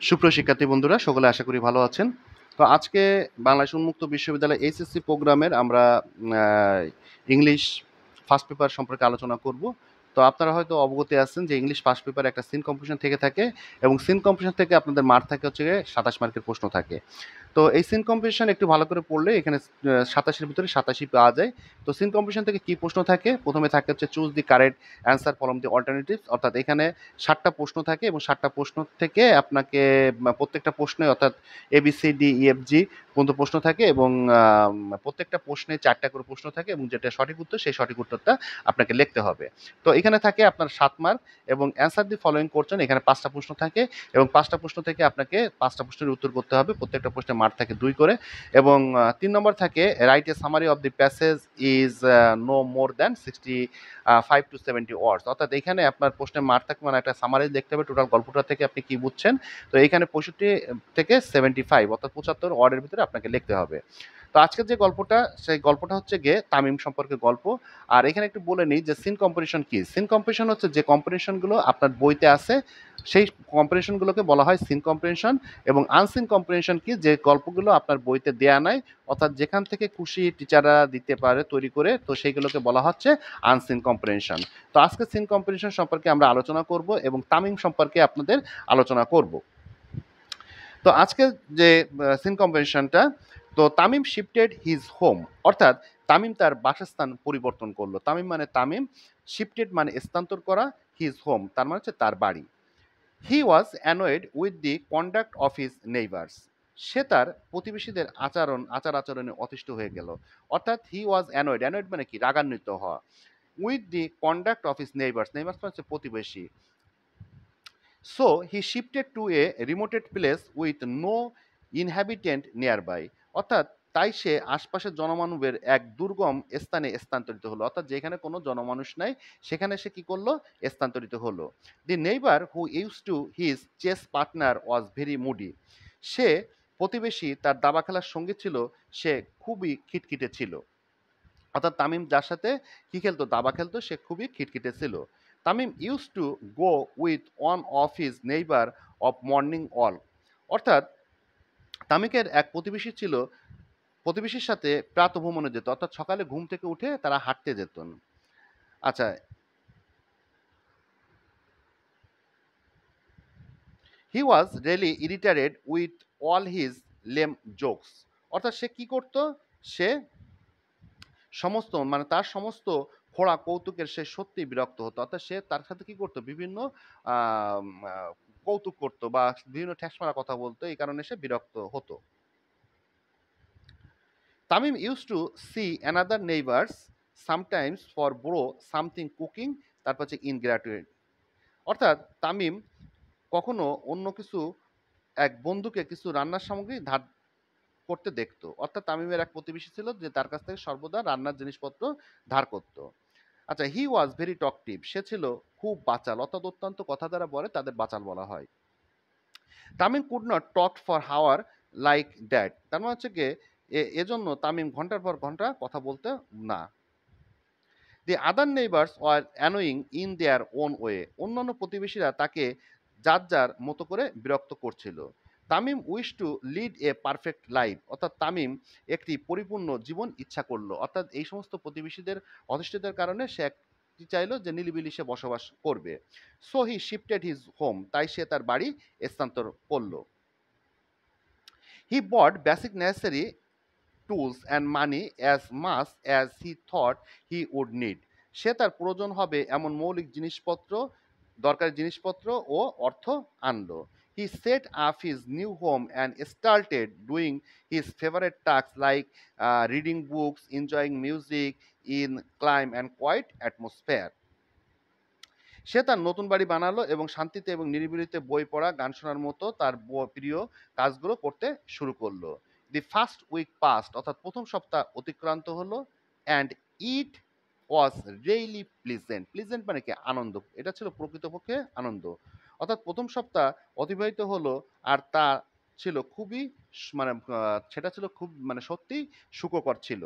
সুপ্রিয় শিক্ষার্থী বন্ধুরা, সকলে আশা করি ভালো আছেন। তো আজকে বাংলাদেশ উন্মুক্ত বিশ্ববিদ্যালয় এইচএসসি প্রোগ্রামের আমরা ইংলিশ ফার্স্ট পেপার সম্পর্কে আলোচনা করব। তো আপনারা হয়তো অবগত আছেন যে ইংলিশ ফার্স্ট পেপারে একটা সিন কম্পিটিশন থেকে থাকে এবং সিন কম্পিটিশন থেকে আপনাদের মার্ক থাকে হচ্ছে গিয়ে 27 মার্কের প্রশ্ন থাকে। তো এই সিন কম্পিটিশন একটু ভালো করে পড়লে এখানে 27 ভিতরে 87 পাওয়া যায়। তো সিন কম্পিটিশন থেকে কি প্রশ্ন থাকে? প্রথমে থাকে হচ্ছে choose the correct answer from the alternatives, অর্থাৎ এখানে 7টা প্রশ্ন থাকে এবং 7টা প্রশ্ন থেকে আপনাকে প্রত্যেকটা প্রশ্নে অর্থাৎ ABCDEFG পর্যন্ত প্রশ্ন থাকে এবং প্রত্যেকটা প্রশ্নে 4টা করে প্রশ্ন থাকে এবং যেটা সঠিক উত্তর সেই সঠিক উত্তরটা আপনাকে লিখতে হবে। তো এখানে থাকে আপনার 7 মার্ক এবং অ্যান্সার দি ফলোইং কোশ্চেন, এখানে 5টা প্রশ্ন থাকে এবং 5টা প্রশ্ন থেকে আপনাকে 5টা প্রশ্নের উত্তর করতে হবে। প্রত্যেকটা প্রশ্নের মার্ক থাকে 2 করে এবং 3 নম্বর থাকে right a summary of the passage is no more than 65 to 70 words, অর্থাৎ এখানে আপনার প্রশ্নের মার্ক থাকে মানে একটা সামারি দেখতে হবে টোটাল গল্পটা থেকে আপনি কি বুঝছেন। তো এইখানে 65 থেকে 75 অর্থাৎ 75 ওয়ার্ডের ভিতরে আপনাকে লিখতে হবে। তো আজকের যে গল্পটা সেই গল্পটা হচ্ছে গিয়ে তামিম সম্পর্কে গল্প। আর এখানে একটু বলে নিই যে সিন কম্পিটিশন কি। সিন কম্পিটিশন হচ্ছে যে কম্পিটিশনগুলো আপনার বইতে আছে সেই কম্পিটিশনগুলোকে বলা হয় সিন কম্পিটিশন। এবং আনসিন কম্পিটিশন কি, যে গল্পগুলো আপনার বইতে দেয়া নাই অর্থাৎ যেখান থেকে খুশি টিচাররা দিতে পারে তৈরি করে, তো সেইগুলোকে বলা হচ্ছে আনসিন কম্পিটিশন। তো আজকে সিন কম্পিটিশন সম্পর্কে আমরা আলোচনা করব এবং তামিম সম্পর্কে আপনাদের আলোচনা করব। তো আজকে যে সিন কম্পিটিশনটা, তো তামিম শিফটেড হিজ হোম, অর্থাৎ তামিম তার বাসস্থান পরিবর্তন করলো। তামিম মানে তামিম, শিফটেড মানে স্থানান্তর করা, হিজ হোম তার মানে হচ্ছে তার বাড়ি। He was annoyed with the conduct of his neighbours, সে তার প্রতিবেশীদের আচার আচরণে অতিষ্ঠ হয়ে গেল। অর্থাৎ হি ওয়াজ অ্যানয়েড, অ্যানয়েড মানে কি, রাগান্বিত হওয়া। With the conduct of his neighbours, neighbours মানে হচ্ছে প্রতিবেশী। So he shifted to a remoted place with no inhabitant near by, অর্থাৎ তাই সে আশপাশের জনমানবের এক দুর্গম স্থানে স্থানান্তরিত হলো, অর্থাৎ যেখানে কোনো জনমানুষ নাই সেখানে সে কি করলো, স্থানান্তরিত হলো। The neighbour who use to his chess partner was very moody, সে প্রতিবেশী তার দাবা খেলার সঙ্গী ছিল, সে খুবই খিটখিটে ছিল। অর্থাৎ তামিম যার সাথে কি খেলতো, দাবা খেলতো, সে খুবই খিটখিটে ছিল। Tamim use to go with one of his neighbour of morning walk, অর্থাৎ তামিমের এক প্রতিবেশী ছিল, প্রতিবেশীর সাথে প্রাতঃভ্রমণে যেত, অর্থাৎ সকালে ঘুম থেকে উঠে তারা হাঁটতে যেত। আচ্ছা, he was really irritated with all his lame jokes, অর্থাৎ সে কি করতো, সে সমস্ত মানে তার সমস্ত ফোড়া কৌতুকের সে সত্যিই বিরক্ত হতো। অর্থাৎ সে তার সাথে কি করতো, বিভিন্ন আম আ কৌতুক করতো বা বিভিন্ন ঠ্যাসমারা কথা বলতো। এই কারণে সে বিরক্ত হতো। Tamim used to see another neighbors sometimes for borrow something cooking, তারপর হচ্ছে ingratitude, অর্থাৎ তামিম কখনো অন্য কিছু এক বন্ধুকে কিছু রান্নার সামগ্রী ধার করতে দেখতো। অর্থাৎ তামিমের এক প্রতিবেশী ছিল যে তার কাছ থেকে সর্বদা রান্নার জিনিসপত্র ধার করত। আচ্ছা, হি ওয়াজ ভেরি টকটিভ, সে ছিল খুব বাচাল, অর্থাৎ অত্যন্ত কথা যারা বলে তাদের বাচাল বলা হয়। Tamim could not talk for হাওয়ার লাইক দ্যাট, তার মানে হচ্ছে গিয়ে এজন্য তামিম ঘন্টার পর ঘন্টা কথা বলতে না। The other neighbours were annoying in their own way, অন্যান্য প্রতিবেশীরা তাকে যার যার মতো করে বিরক্ত করছিল। Tamim wish to lead a perfect life, অর্থাৎ তামিম একটি পরিপূর্ণ জীবন ইচ্ছা করলো। অর্থাৎ এই সমস্ত প্রতিবেশীদের অনিষ্টতার কারণে সে কি চাইলো, যে নিলিবিলি সে বসবাস করবে। So he shifted his home, তাই সে তার বাড়ি স্থানান্তর করলো। He bought basic necessary tools and money as much as he thought he would need, সে তার প্রয়োজন হবে এমন মৌলিক জিনিসপত্র, দরকারি জিনিসপত্র ও অর্থ আনলো। He set up his new home and started doing his favourite task like reading books, enjoying music in calm and quiet atmosphere, সে তার নতুন বাড়ি বানালো এবং শান্তিতে এবং নিরিবিলিতে বই পড়া, গান শোনার মতো তার প্রিয় কাজগুলো করতে শুরু করলো। দি ফার্স্ট উইক পাস্ট, অর্থাৎ প্রথম সপ্তাহ অতিক্রান্ত হলো। And it was really pleasant, pleasant মানে কি, আনন্দ, এটা ছিল প্রকৃতপক্ষে আনন্দ। অর্থাৎ প্রথম সপ্তাহ অতিবাহিত হলো আর তা ছিল খুবই মানে সেটা ছিল খুব মানে সত্যিই সুখকর ছিল।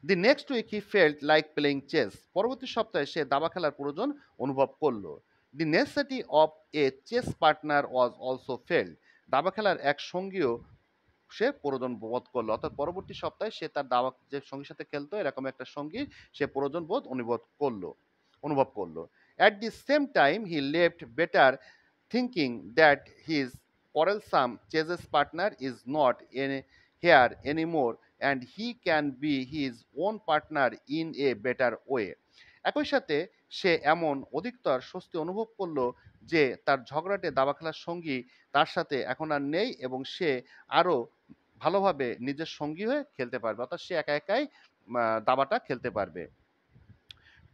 The next week he felt like playing chess, পরবর্তী সপ্তাহে সে দাবা খেলার প্রয়োজন অনুভব করলো। The necessity of a chess partner was also felt. দাবা খেলার এক সঙ্গীও সে প্রয়োজন বোধ করলো, অর্থাৎ পরবর্তী সপ্তাহে সে তার দাবা যে সঙ্গীর সাথে খেলতো এরকম একটা সঙ্গী সে প্রয়োজন বোধ অনুভব করলো। At the same time he left better thinking that his quarrelsome chess partner is not here anymore and he can be his own partner in a better way. একই সাথে সে এমন অধিকতর স্বস্তি অনুভব করলো যে তার ঝগড়াটে দাবা খেলার সঙ্গী তার সাথে এখন আর নেই এবং সে আরও ভালোভাবে নিজের সঙ্গী হয়ে খেলতে পারবে, অর্থাৎ সে একা একাই দাবাটা খেলতে পারবে।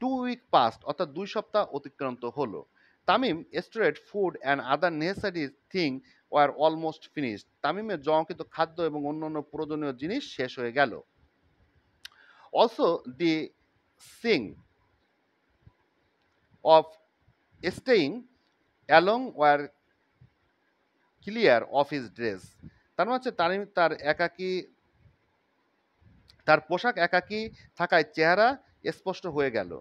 2 উইক পাস্ট, অর্থাৎ 2 সপ্তাহ অতিক্রান্ত হলো। Tamim stored food and other necessary thing were almost finished. তামিমের জমাকৃত খাদ্য এবং অন্যান্য প্রয়োজনীয় জিনিস শেষ হয়ে গেল। অলসো দি সিং of staying along were clear of his dress. তার মানে হচ্ছে তামিম তার পোশাক একাকী থাকায় চেহারা স্পষ্ট হয়ে গেল।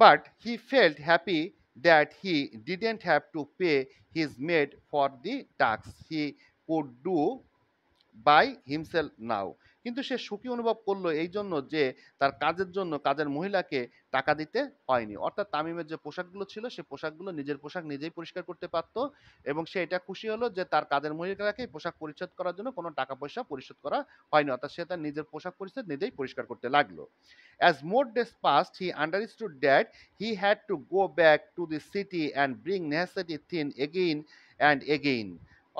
But he felt happy that he didn't have to pay his maid for the tasks he could do by himself now. কিন্তু সে সুখী অনুভব করলো এই জন্য যে তার কাজের জন্য কাজের মহিলাকে টাকা দিতে হয়নি। অর্থাৎ তামিমের যে পোশাকগুলো ছিল সে পোশাকগুলো নিজের পোশাক নিজেই পরিষ্কার করতে পারত এবং সে এটা খুশি হলো যে তার কাজের মহিলাকে পোশাক পরিচ্ছদ করার জন্য কোনো টাকা পয়সা পরিশোধ করা হয়নি, অর্থাৎ সে তার নিজের পোশাক পরিচ্ছদ নিজেই পরিষ্কার করতে লাগলো। As more days passed, he understood that he had to go back to the city and bring necessary things again and again.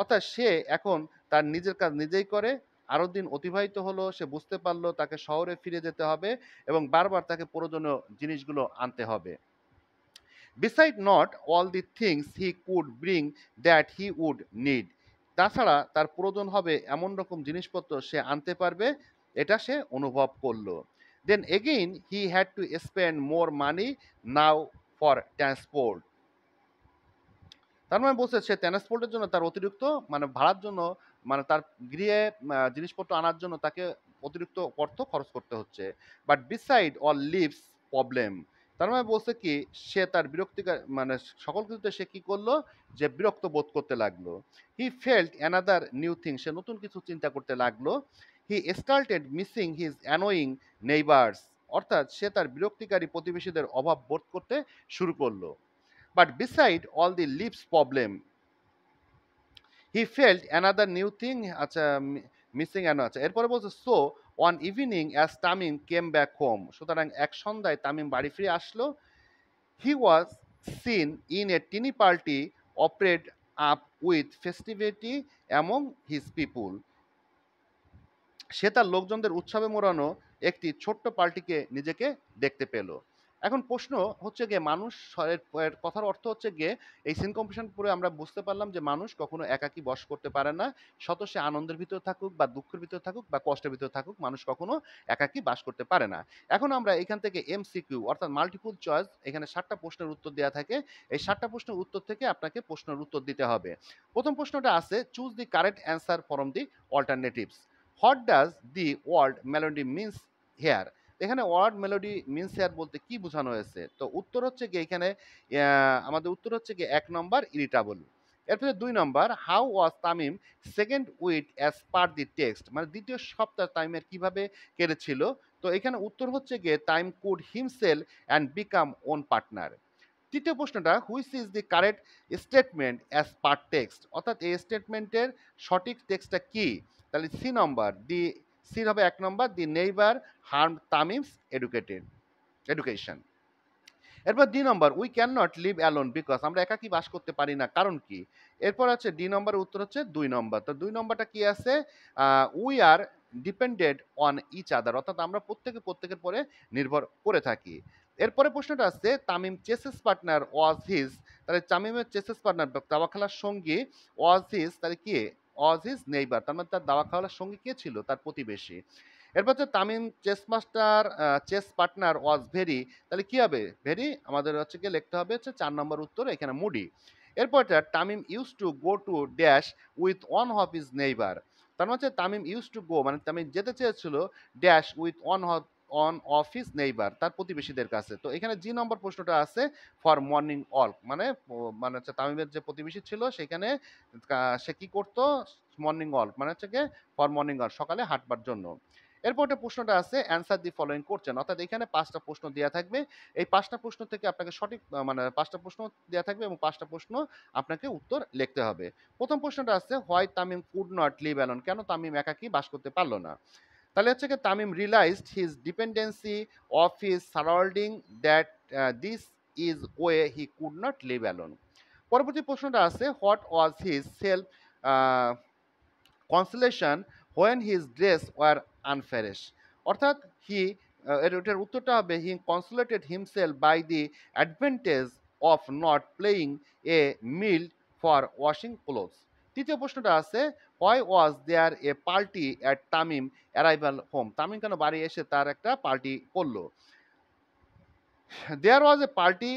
অর্থাৎ সে এখন তার নিজের কাজ নিজেই করে। আরও দিন অতিবাহিত হলো, সে বুঝতে পারলো তাকে শহরে ফিরে যেতে হবে এবং বারবার তাকে প্রয়োজনীয় জিনিসগুলো আনতে হবে। Beside not all the things he could bring that he would need. তাছাড়া তার প্রয়োজন হবে এমন রকম জিনিসপত্র সে আনতে পারবে, এটা সে অনুভব করলো। Then again he had to spend more money now for transport. তার মানে বলছে সে ট্রান্সপোর্টের জন্য তার অতিরিক্ত ভাড়ার জন্য তার গৃহে জিনিসপত্র আনার জন্য তাকে অতিরিক্ত অর্থ খরচ করতে হচ্ছে। But beside all lives problem, তার মানে বলছে কি সে তার বিরক্তিকর সকল কিছুতে সে কি করলো যে বিরক্ত বোধ করতে লাগলো। He felt another new thing, সে নতুন কিছু চিন্তা করতে লাগলো। He started missing his annoying neighbours, অর্থাৎ সে তার বিরক্তিকারী প্রতিবেশীদের অভাব বোধ করতে শুরু করলো। But beside all the lips problem, he felt another new thing, আচ্ছা মিসিং আচ্ছা এরপরে বলছে so one evening as Tamim came back home, সুতরাং এক সন্ধ্যায় তামিম বাড়ি ফিরে আসলো। He was seen in a tiny party operate up with festivity among his people, সে তার লোকজনদের উৎসবে মোড়ানো একটি ছোট্ট পার্টিকে নিজেকে দেখতে পেল। এখন প্রশ্ন হচ্ছে গিয়ে মানুষ এর কথার অর্থ হচ্ছে গিয়ে এই সিন কম্পিটিশন পড়ে আমরা বুঝতে পারলাম যে মানুষ কখনো একাকী বস করতে পারে না, শত সে আনন্দের ভিতরে থাকুক বা দুঃখের ভিতরে থাকুক বা কষ্টের ভিতরে থাকুক, মানুষ কখনো একাকী বাস করতে পারে না। এখন আমরা এখান থেকে এমসিকিউ অর্থাৎ মাল্টিপল চয়েস, এখানে 7টা প্রশ্নের উত্তর দেওয়া থাকে, এই 7টা প্রশ্নের উত্তর থেকে আপনাকে প্রশ্নের উত্তর দিতে হবে। প্রথম প্রশ্নটা আছে choose the correct answer from the alternatives. What does the word melody means here, এখানে ওয়ার্ড মেলোডি মিনস হেয়ার বলতে কি বোঝানো হয়েছে? তো উত্তর হচ্ছে গিয়ে এখানে আমাদের উত্তর হচ্ছে গিয়ে 1 নম্বর ইরিটাবল। এরপরে 2 নম্বর how was Tamim second week as per the text, দ্বিতীয় সপ্তাহ তামিমের কিভাবে কেটেছিল? তো এখানে উত্তর হচ্ছে গিয়ে time could himself and become own partner. তৃতীয় প্রশ্নটা which is the correct statement as per text, অর্থাৎ এই স্টেটমেন্টের সঠিক টেক্সটটা কি? তাহলে সি নম্বর, দি সি হবে 1 নম্বর, দি নেইবার হার্ম তামিমস এডুকেশন। এরপর D number we can not live alone because, আমরা একাকী বাস করতে পারি না কারণ কি? এরপর আছে ডি নম্বরের উত্তর হচ্ছে 2 নম্বর। তো 2 নম্বরটা কি আছে? We are dependent on each other, অর্থাৎ আমরা প্রত্যেকের পরে নির্ভর করে থাকি। এরপরে প্রশ্নটা আসছে Tamim chases partner was his, তাহলে তামিমের চেসেস পার্টনার দাবা খেলার সঙ্গী ওয়াজ হিজ, তাহলে কি ওয়াজ হিজ নেইবার, তার তার দাবা খেলার সঙ্গী কে ছিল? তার প্রতিবেশী। এরপর হচ্ছে Tamim chess partner was very, তাহলে কি হবে? ভেরি আমাদের হচ্ছে গিয়ে লিখতে হবে হচ্ছে 4 নম্বর উত্তর, এখানে মুডি। এরপরটা Tamim use to go to dash with one of his neighbour, তার হচ্ছে Tamim use to go Tamim যেতে চেয়েছিল dash with one on of his neighbour, তার প্রতিবেশীদের কাছে। তো এখানে জি নম্বর প্রশ্নটা আছে ফর মর্নিং ওয়াক, মানে মানে হচ্ছে তামিমের যে প্রতিবেশী ছিল সেখানে সে কি করতো, মর্নিং ওয়াক মানে হচ্ছে গিয়ে ফর মর্নিং ওয়াক, সকালে হাঁটবার জন্য। এরপর একটা প্রশ্নটা আছে অ্যান্সার দি ফলোইং কোশ্চেন, অর্থাৎ এখানে 5টা প্রশ্ন দেওয়া থাকবে। এই 5টা প্রশ্ন থেকে আপনাকে সঠিক মানে 5টা প্রশ্ন দেওয়া থাকবে এবং 5টা প্রশ্ন আপনাকে উত্তর লিখতে হবে। প্রথম প্রশ্নটা আছে why Tamim could not live alone, কেন তামিম একাকী বাস করতে পারলো না। তাহলে হচ্ছে কি Tamim realised his dependency of his surrounding that this is way he could not live alone. পরবর্তী প্রশ্নটা আছে what was his self consolation when his dress were unfresh, অর্থাৎ এটার উত্তরটা হবে he consoled himself by the advantage of not playing a mill for washing clothes. তৃতীয় প্রশ্নটা আছে why was there a party at Tamim arrival home, Tamim কেন বাড়ি এসে তার একটা পার্টি করলো। There was a party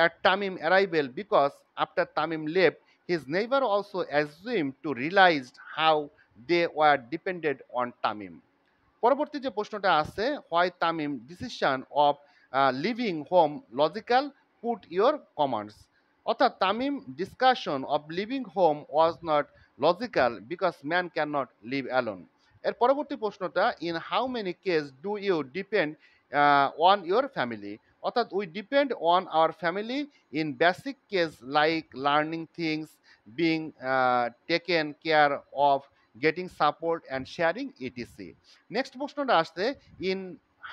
at Tamim arrival because after Tamim left, his neighbor also assumed to realize how they were dependent on Tamim. পরবর্তী যে প্রশ্নটা আছে why Tamim decision of living home logical put your commands, অর্থাৎ Tamim discussion of living home was not logical because man can not live alone. এর পরবর্তী প্রশ্নটা in how many case do you depend on your family, অর্থাৎ we depend on our family in basic case like learning things, being taken care of, getting support and sharing etc. Next প্রশ্নটা আসছে in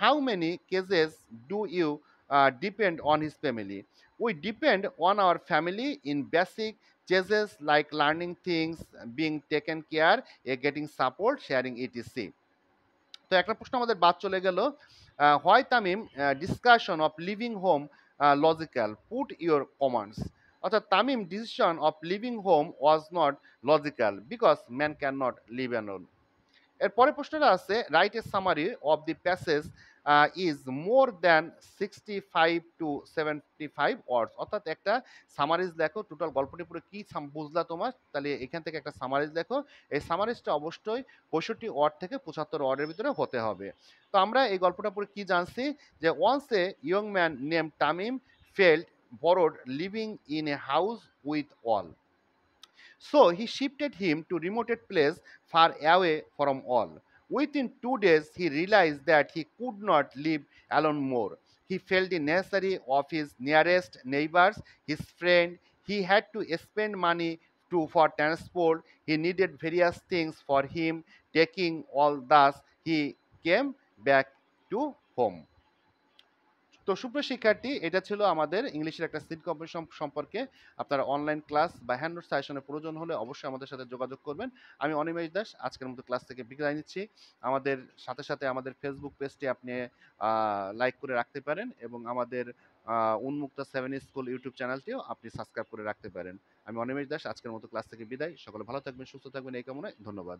how many cases do you depend on his family, we depend on our family in basic cases like learning things, being taken care, getting support, sharing etc. তো একটা প্রশ্ন আমাদের বাদ চলে গেল why Tamim discussion of living home logical put your commands, অর্থাৎ Tamim decision of living home was not logical because man can not live alone. এর পরের প্রশ্নটা আছে right a summary of the passage is more than 65 to 75 ওয়ার্ডস, অর্থাৎ একটা summaries লেখো, total গল্পটি পুরো কী বুঝলা তোমার, তাহলে এখান থেকে একটা সামারিজ লেখো। এই সামারিজটা অবশ্যই 65 ওয়ার্ড থেকে 75 ওয়ার্ডের ভিতরে হতে হবে। তো আমরা এই গল্পটা পুরো কী জানছি যে once a young man name Tamim felt bored living in a house with all, so he shifted him to remote place far away from all. Within 2 days, he realized that he could not live alone more. He felt the necessary of his nearest neighbors, his friend. He had to spend money for transport. He needed various things for him. Taking all thus, he came back to home. তো সুপ্রিয় শিক্ষার্থী, এটা ছিল আমাদের ইংলিশের একটা seat competition সম্পর্কে। আপনারা অনলাইন ক্লাস বা হ্যান্ড নোট সাজেশনের প্রয়োজন হলে অবশ্যই আমাদের সাথে যোগাযোগ করবেন। আমি অনিমেষ দাস আজকের মতো ক্লাস থেকে বিদায় নিচ্ছি। আমাদের সাথে সাথে আমাদের ফেসবুক পেজটি আপনি লাইক করে রাখতে পারেন এবং আমাদের উন্মুক্ত 7 স্কুল ইউটিউব চ্যানেলটিও আপনি সাবস্ক্রাইব করে রাখতে পারেন। আমি অনিমেষ দাস আজকের মতো ক্লাস থেকে বিদায়। সকলে ভালো থাকবেন, সুস্থ থাকবেন এই কামনায়। ধন্যবাদ।